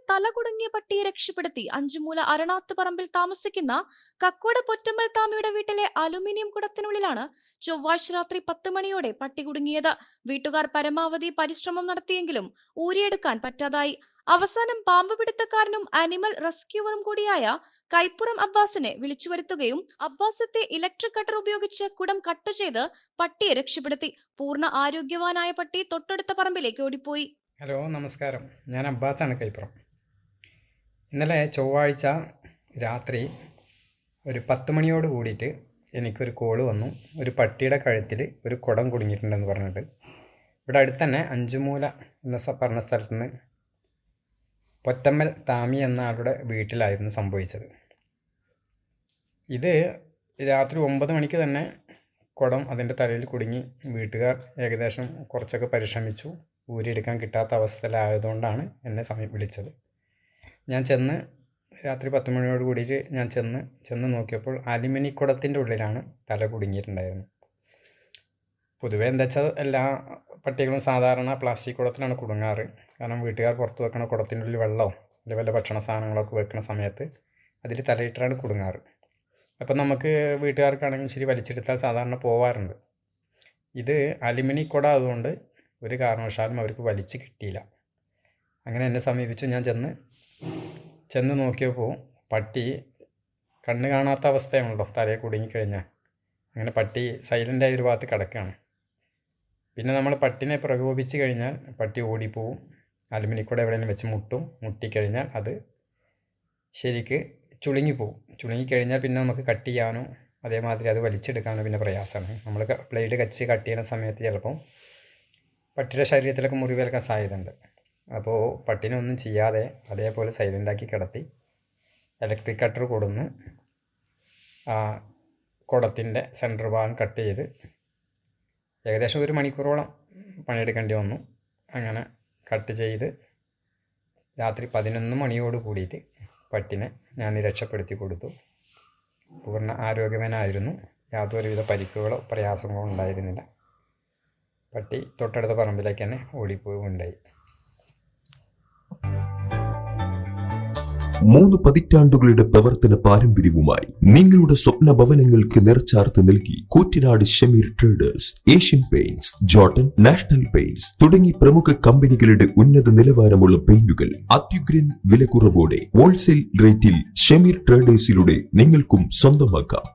തലകുടുങ്ങിയ പട്ടിയെ രക്ഷപ്പെടുത്തി അഞ്ചുമൂല അരണാത്തുപറമ്പിൽ താമസിക്കുന്ന കക്കോട് പൊറ്റമ്മൽ താമയുടെ വീട്ടിലെ അലുമിനിയം കുടത്തിനുള്ളിലാണ് ചൊവ്വാഴ്ച രാത്രി 10 മണിയോടെ പട്ടി കുടുങ്ങിയത്. വീട്ടുകാർ പരമാവധി പരിശ്രമം നടത്തിയെങ്കിലും ഊരിയെടുക്കാൻ പറ്റാതായി. അവസാനം പാമ്പ് പിടുത്തക്കാരനും ആനിമൽ റെസ്ക്യൂവറും കൂടിയായ കൈപ്പുറം അബ്ബാസിനെ വിളിച്ചു വരുത്തുകയും അബ്ബാസത്തെ ഇലക്ട്രിക് കട്ടർ ഉപയോഗിച്ച് കുടം കട്ട് ചെയ്ത് പട്ടിയെ രക്ഷപ്പെടുത്തി. പൂർണ്ണ ആരോഗ്യവാനായ പട്ടി തൊട്ടടുത്ത പറമ്പിലേക്ക് ഓടിപ്പോയി. ഹലോ, നമസ്കാരം. ഞാൻ അബ്ബാസാണ്, കൈപ്പുറം. ഇന്നലെ ചൊവ്വാഴ്ച രാത്രി ഒരു 10 മണിയോട് കൂടിയിട്ട് എനിക്കൊരു കോള് വന്നു. ഒരു പട്ടിയുടെ കഴുത്തിൽ ഒരു കുടം കുടുങ്ങിയിട്ടുണ്ടെന്ന് പറഞ്ഞിട്ട്. ഇവിടെ അടുത്ത് തന്നെ അഞ്ചുമൂല എന്ന പറഞ്ഞ സ്ഥലത്ത് നിന്ന് പൊറ്റമ്മൽ താമി എന്ന ആളുടെ വീട്ടിലായിരുന്നു സംഭവിച്ചത്. ഇത് രാത്രി 9 മണിക്ക് തന്നെ കുടം അതിൻ്റെ തലയിൽ കുടുങ്ങി. വീട്ടുകാർ ഏകദേശം കുറച്ചൊക്കെ പരിശ്രമിച്ചു. ഊരിയെടുക്കാൻ കിട്ടാത്ത അവസ്ഥയിലായതുകൊണ്ടാണ് എന്നെ വിളിച്ചത്. ഞാൻ ചെന്ന് രാത്രി 10 മണിയോട് കൂടിയിട്ട് ഞാൻ ചെന്ന് നോക്കിയപ്പോൾ അലുമിനി കുടത്തിൻ്റെ ഉള്ളിലാണ് തല കുടുങ്ങിയിട്ടുണ്ടായിരുന്നത്. പൊതുവേ എന്താ വെച്ചാൽ എല്ലാ പട്ടികളും സാധാരണ പ്ലാസ്റ്റിക് കുടത്തിലാണ് കുടുങ്ങാറ്. കാരണം വീട്ടുകാർ പുറത്ത് വെക്കണ കുടത്തിൻ്റെ ഉള്ളിൽ വെള്ളമോ അല്ലെങ്കിൽ വല്ല ഭക്ഷണ സാധനങ്ങളൊക്കെ വെക്കുന്ന സമയത്ത് അതിൽ തലയിട്ടാണ് കുടുങ്ങാറ്. അപ്പം നമുക്ക് വീട്ടുകാർക്കാണെങ്കിലും ശരി വലിച്ചെടുത്താൽ സാധാരണ പോവാറുണ്ട്. ഇത് അലുമിനി കുട ആയതുകൊണ്ട് ഒരു കാരണവശാലും അവർക്ക് വലിച്ച് കിട്ടിയില്ല. അങ്ങനെ എന്നെ സമീപിച്ചു. ഞാൻ ചെന്ന് നോക്കിയപ്പോൾ പട്ടി കണ്ണ് കാണാത്ത അവസ്ഥയാണല്ലോ തലയെ കുടുങ്ങിക്കഴിഞ്ഞാൽ. അങ്ങനെ പട്ടി സൈലൻ്റായ ഒരു ഭാഗത്ത് കിടക്കുകയാണ്. പിന്നെ നമ്മൾ പട്ടിനെ പ്രകോപിച്ച് കഴിഞ്ഞാൽ പട്ടി ഓടിപ്പോവും. അലുമിനിക്കൂടെ എവിടെയെങ്കിലും വെച്ച് മുട്ടിക്കഴിഞ്ഞാൽ അത് ശരിക്ക് ചുളുങ്ങിപ്പോവും. ചുളുങ്ങിക്കഴിഞ്ഞാൽ പിന്നെ നമുക്ക് കട്ട് ചെയ്യാനോ അതേമാതിരി അത് വലിച്ചെടുക്കാനോ പിന്നെ പ്രയാസമാണ്. നമ്മൾ ബ്ലേഡ് കട്ട് ചെയ്യുന്ന സമയത്ത് ചിലപ്പോൾ പട്ടിയുടെ ശരീരത്തിലൊക്കെ മുറിവേൽക്കാൻ സാധ്യതയുണ്ട്. അപ്പോൾ പട്ടിനെ ഒന്നും ചെയ്യാതെ അതേപോലെ സൈലൻ്റാക്കി കിടത്തി ഇലക്ട്രിക് കട്ടർ കൊടുന്ന് ആ കുടത്തിൻ്റെ സെൻറ്റർ ഭാഗം കട്ട് ചെയ്ത് ഏകദേശം 1 മണിക്കൂറോളം പണിയെടുക്കേണ്ടി വന്നു. അങ്ങനെ കട്ട് ചെയ്ത് രാത്രി 11 മണിയോട് കൂടിയിട്ട് പട്ടിനെ ഞാൻ രക്ഷപ്പെടുത്തി കൊടുത്തു. പൂർണ്ണ ആരോഗ്യവാനായിരുന്നു. യാതൊരുവിധ പരിക്കുകളോ പ്രയാസങ്ങളോ ഉണ്ടായിരുന്നില്ല. പട്ടി തൊട്ടടുത്ത പറമ്പിലേക്ക് തന്നെ ഓടിപ്പോവുകയുണ്ടായി. 3 പതിറ്റാണ്ടുകളുടെ പ്രവർത്തന പാരമ്പര്യവുമായി നിങ്ങളുടെ സ്വപ്ന ഭവനങ്ങൾക്ക് നിറച്ചാർത്ത് നൽകി Koottanad Shameer traders, Asian paints, Jordan, national paints തുടങ്ങി പ്രമുഖ കമ്പനികളുടെ ഉന്നത നിലവാരമുള്ള പെയിന്റുകൾ അത്യുഗ്രൻ വിലക്കുറവോടെ ഹോൾസെയിൽ റേറ്റിൽ ഷമീർ ട്രേഡേഴ്സിലൂടെ നിങ്ങൾക്കും സ്വന്തമാക്കാം.